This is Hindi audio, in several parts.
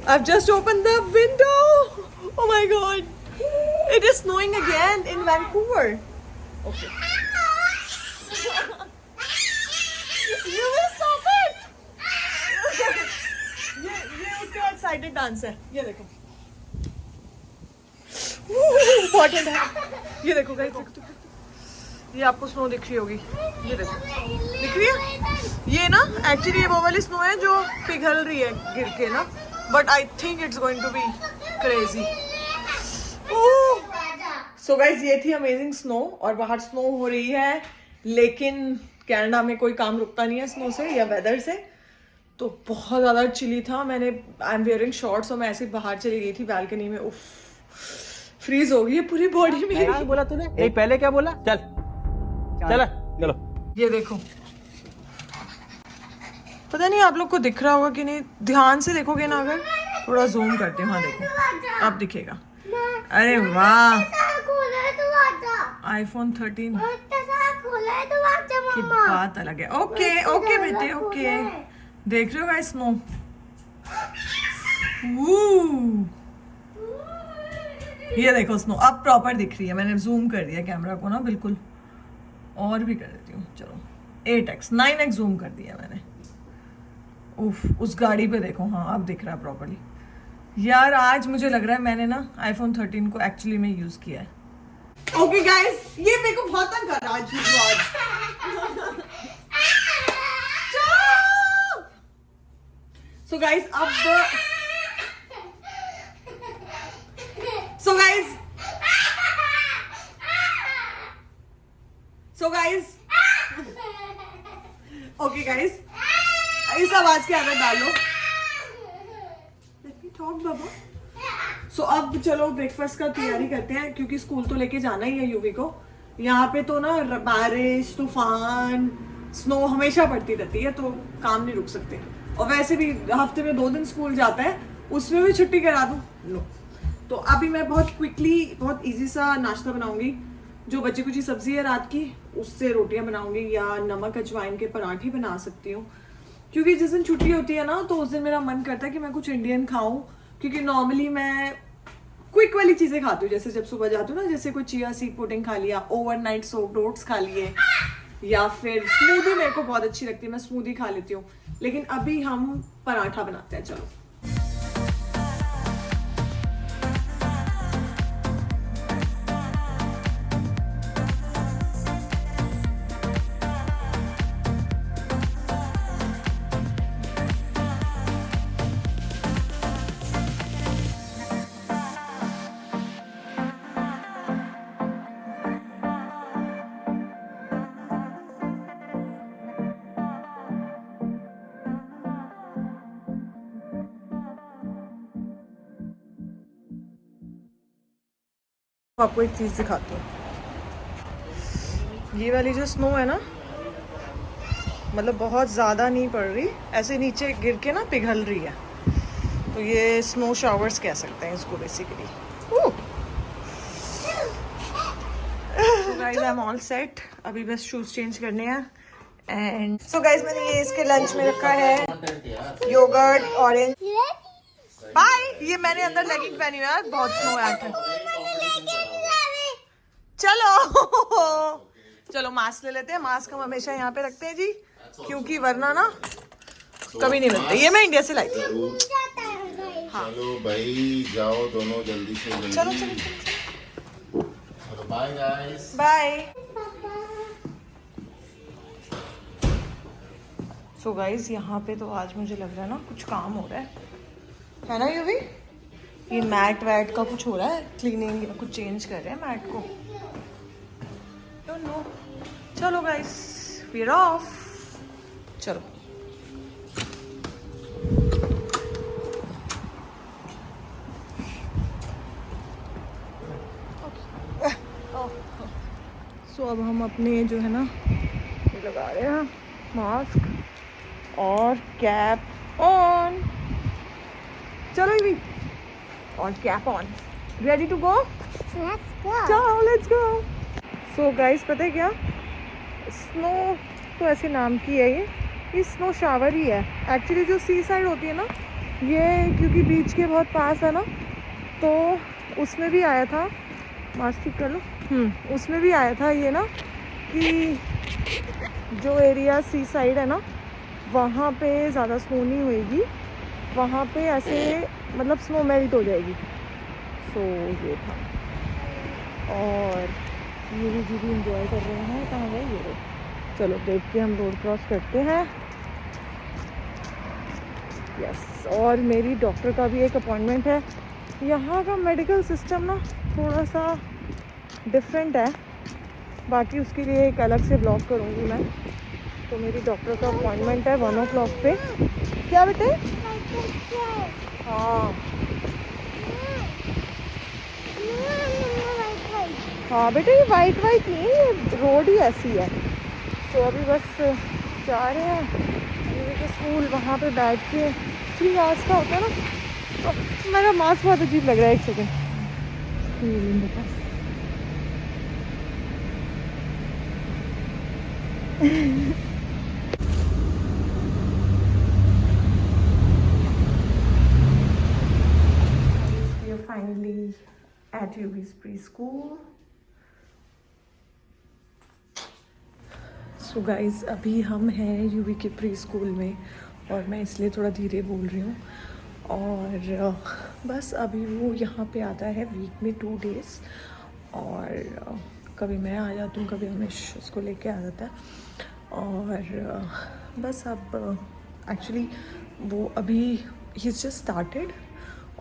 I've just opened the window. Oh my god. It is snowing again in Vancouver. Okay. You will stop it. ये उसके बाद साइडेड डांस है. ये देखो. Important है. ये देखो गाइस. ये आपको स्नो दिख रही होगी. ये देखो. दिख रही है? ये ना एक्चुअली ये वो वाली स्नो है जो पिघल रही है गिर के ना. But I think it's going to be crazy. So guys, ये थी अमेजिंग स्नो और बाहर स्नो हो रही है, लेकिन कनाडा में कोई काम रुकता नहीं है स्नो से या वेदर से. तो बहुत ज़्यादा चिली था. आई एम वेयरिंग शॉर्ट्स और मैं ऐसे बाहर चली गई थी बालकनी में. उफ, फ्रीज हो गई है पूरी बॉडी में. क्या बोला तूने? एक पहले क्या बोला? चल चलो. ये देखो, पता नहीं आप लोग को दिख रहा होगा कि नहीं. ध्यान से देखोगे ना, अगर थोड़ा जूम करते हैं. हाँ देखो, अब दिखेगा. अरे वाह, iPhone 13 की बात अलग है. ओके ओके बेटे, ओके. देख रहे हो गाइस स्नो. ये देखो स्नो अब प्रॉपर दिख रही है. मैंने जूम कर दिया कैमरा को ना बिल्कुल. और भी कर देती हूँ. चलो 8x 9x जूम कर दिया मैंने. उफ, उस गाड़ी पे देखो. हाँ अब दिख रहा है प्रॉपर्ली. यार आज मुझे लग रहा है मैंने ना iPhone 13 को एक्चुअली में यूज किया है. ओके गाइस, ये मेरे को बहुत तंग कर रहा है आज. सो गाइस अब ओके गाइस, इस आवाज की आदत डालो. टॉक बाबा. सो अब चलो ब्रेकफास्ट का तैयारी करते हैं, क्योंकि स्कूल तो लेके जाना ही है यूवी को. यहाँ पे तो ना बारिश, तूफान, स्नो हमेशा पड़ती रहती है, तो काम नहीं रुक सकते. और वैसे भी हफ्ते में 2 दिन स्कूल जाता है, उसमें भी छुट्टी करा दूं. लो, तो अभी मैं बहुत क्विकली बहुत इजी सा नाश्ता बनाऊंगी. जो बची कुची सब्जी है रात की, उससे रोटियां बनाऊंगी या नमक अजवाइन के पराठे बना सकती हूँ. क्योंकि जिस दिन छुट्टी होती है ना, तो उस दिन मेरा मन करता है कि मैं कुछ इंडियन खाऊं. क्योंकि नॉर्मली मैं क्विक वाली चीजें खाती हूँ. जैसे जब सुबह जाती हूँ ना, जैसे कोई चिया सीड पुडिंग खा लिया, ओवरनाइट सोक्ड ओट्स खा लिए, या फिर स्मूदी मेरे को बहुत अच्छी लगती है, मैं स्मूदी खा लेती हूँ. लेकिन अभी हम पराठा बनाते हैं. चलो. आपको एक चीज दिखाती हूँ. ये वाली जो स्नो है ना, मतलब बहुत ज़्यादा नहीं पड़ रही, ऐसे नीचे गिर के ना पिघल रही है. तो ये स्नो शावर्स कह सकते हैं इसको basically. Guys I am all set. अभी बस शूज चेंज करने हैं. एंड सो गाइस मैंने ये इसके लंच में रखा है योगर्ट, ऑरेंज. बाय. ये मैंने अंदर लेगिंग पहनी हुई है, बहुत स्नो है. चलो चलो मास्क ले लेते हैं. मास्क हम हमेशा यहाँ पे रखते हैं जी, क्योंकि वरना ना कभी नहीं मिलते. ये मैं इंडिया से लाई थी. हाँ चलो भाई जाओ दोनों जल्दी से जल्दी. चलो. Bye guys. Bye. So guys यहाँ पे तो आज मुझे लग रहा है ना कुछ काम हो रहा है ना यूवी. ये मैट वैट का कुछ हो रहा है, क्लीनिंग या कुछ चेंज कर रहे हैं मैट को. नो. चलो गाइस, वी आर ऑफ. चलो. सो अब हम अपने जो है ना लगा रहे हैं मास्क और कैप ऑन. चलो भी, और cap on. Ready to go. चलो लेट्स गो. सो गाइस पता है क्या, स्नो तो ऐसे नाम की है ये स्नो शावर ही है. एक्चुअली जो सी साइड होती है ना, ये क्योंकि बीच के बहुत पास है ना, तो उसमें भी आया था, मास्क ठीक कर लो, उसमें भी आया था ये ना कि जो एरिया सी साइड है ना वहाँ पे ज़्यादा स्नो नहीं होएगी, वहाँ पे ऐसे मतलब स्नो मेल्ट हो जाएगी। सो ये था। और ये भी दीदी इंजॉय कर रहे हैं। कहाँ गए ये लोग? चलो देख के हम रोड क्रॉस करते हैं। यस, और मेरी डॉक्टर का भी एक अपॉइंटमेंट है। यहाँ का मेडिकल सिस्टम ना थोड़ा सा डिफरेंट है, बाकी उसके लिए एक अलग से ब्लॉग करूँगी मैं। तो मेरी डॉक्टर का अपॉइंटमेंट है 1 o'clock पे। क्या बेटे? हाँ हाँ बेटे, ये वाइट वाइट नहीं है, ये रोड ही ऐसी है। तो अभी बस जा रहे हैं ये स्कूल, वहाँ पे बैठ के 3 hours का होता है ना। तो मेरा मास्क बहुत अजीब लग रहा है, 1 second. We are finally at UV's preschool. So guys, अभी हम हैं यूवी के प्री स्कूल में, और मैं इसलिए थोड़ा धीरे बोल रही हूँ। और बस अभी वो यहाँ पे आता है वीक में 2 days, और कभी मैं आ जाती हूँ, कभी हमेश उसको लेके आ जाता है। और बस अब एक्चुअली वो अभी ही जस्ट स्टार्टेड,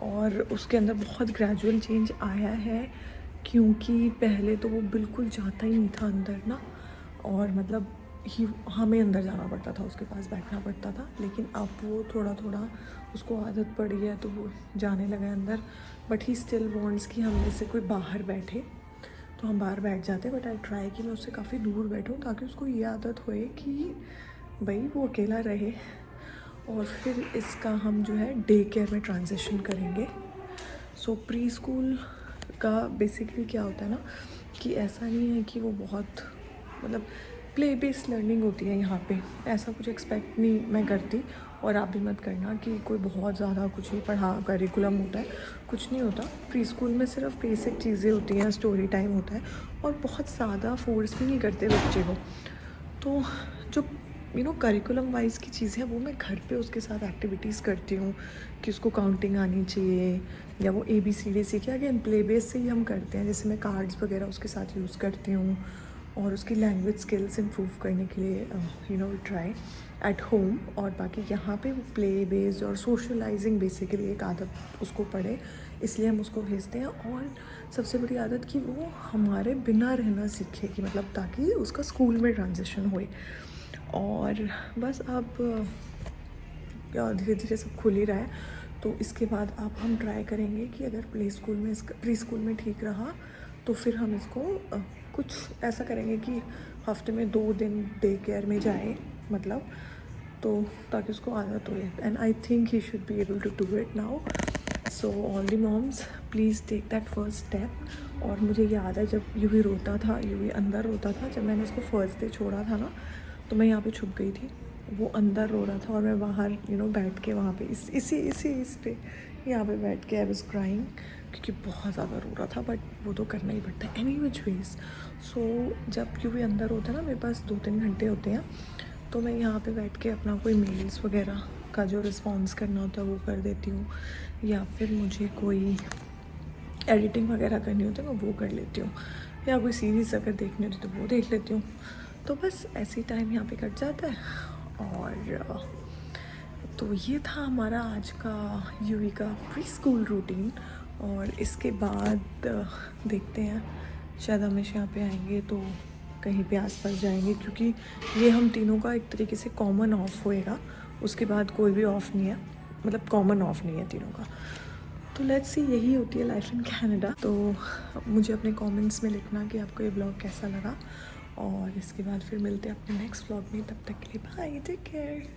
और उसके अंदर बहुत ग्रेजुअल चेंज आया है, क्योंकि पहले तो वो बिल्कुल जाता ही नहीं था अंदर ना, और मतलब हमें अंदर जाना पड़ता था, उसके पास बैठना पड़ता था। लेकिन अब वो थोड़ा थोड़ा उसको आदत पड़ी है, तो वो जाने लगा है अंदर। बट ही स्टिल वांट्स कि हम में से कोई बाहर बैठे, तो हम बाहर बैठ जाते। बट आई ट्राई कि मैं उससे काफ़ी दूर बैठूं, ताकि उसको ये आदत होए कि भाई वो अकेला रहे। और फिर इसका हम जो है डे केयर में ट्रांजिशन करेंगे। सो प्री स्कूल का बेसिकली क्या होता है ना, कि ऐसा नहीं है कि वो बहुत मतलब प्ले बेस्ड लर्निंग होती है यहाँ पे। ऐसा कुछ एक्सपेक्ट नहीं मैं करती, और आप भी मत करना कि कोई बहुत ज़्यादा कुछ ही पढ़ा करिकुलम होता है, कुछ नहीं होता। प्री स्कूल में सिर्फ बेसिक चीज़ें होती हैं, स्टोरी टाइम होता है, और बहुत ज़्यादा फोर्स भी नहीं करते बच्चे को। तो जो करिकुलम वाइज की चीज़ें हैं वो मैं घर पे उसके साथ एक्टिविटीज़ करती हूँ, कि उसको काउंटिंग आनी चाहिए, या वो ABCD सीखे। अगेन प्ले बेस से ही हम करते हैं, जैसे मैं कार्ड्स वगैरह उसके साथ यूज़ करती हूँ, और उसकी लैंग्वेज स्किल्स इंप्रूव करने के लिए ट्राई एट होम। और बाकी यहाँ पे वो प्ले बेस्ड और सोशलाइजिंग बेसिकली एक आदत उसको पड़े, इसलिए हम उसको भेजते हैं। और सबसे बड़ी आदत कि वो हमारे बिना रहना सीखे, कि मतलब ताकि उसका स्कूल में ट्रांजिशन होए। और बस अब धीरे धीरे सब खुल ही रहा है, तो इसके बाद अब हम ट्राई करेंगे कि अगर प्री स्कूल में ठीक रहा, तो फिर हम इसको कुछ ऐसा करेंगे कि हफ्ते में 2 दिन डे केयर में जाए, मतलब, तो ताकि उसको आदत हो। And I think he should be able to do it now. So all the moms, please take that first step. और मुझे याद है जब यूवी रोता था, यूवी अंदर रोता था, जब मैंने उसको फर्स्ट डे छोड़ा था ना, तो मैं यहाँ पे छुप गई थी। वो अंदर रो रहा था, और मैं बाहर बैठ के वहाँ पे इस पे यहाँ पे बैठ के आई वाज क्राइंग, क्योंकि बहुत ज़्यादा रो रहा था। बट वो तो करना ही पड़ता है एनी विच वेज। सो जब यूवी अंदर होता है ना, मेरे पास 2-3 घंटे होते हैं, तो मैं यहाँ पे बैठ के अपना कोई मेल्स वगैरह का जो रिस्पॉन्स करना होता है वो कर देती हूँ, या फिर मुझे कोई एडिटिंग वगैरह करनी होती है मैं वो कर लेती हूँ, या कोई सीरीज़ अगर देखनी होती है तो वो देख लेती हूँ। तो बस ऐसी टाइम यहाँ पे कट जाता है। और तो ये था हमारा आज का यूवी का प्री स्कूल रूटीन। और इसके बाद देखते हैं, शायद हमेशा यहाँ पे आएंगे तो कहीं पे आसपास जाएंगे, क्योंकि ये हम तीनों का एक तरीके से कॉमन ऑफ होएगा। उसके बाद कोई भी ऑफ नहीं है, मतलब कॉमन ऑफ नहीं है तीनों का। तो लेट्स सी, यही होती है लाइफ इन कनाडा। तो मुझे अपने कमेंट्स में लिखना कि आपको ये ब्लॉग कैसा लगा, और इसके बाद फिर मिलते हैं अपने नेक्स्ट ब्लॉग में। तब तक के लिए बाय, टेक केयर।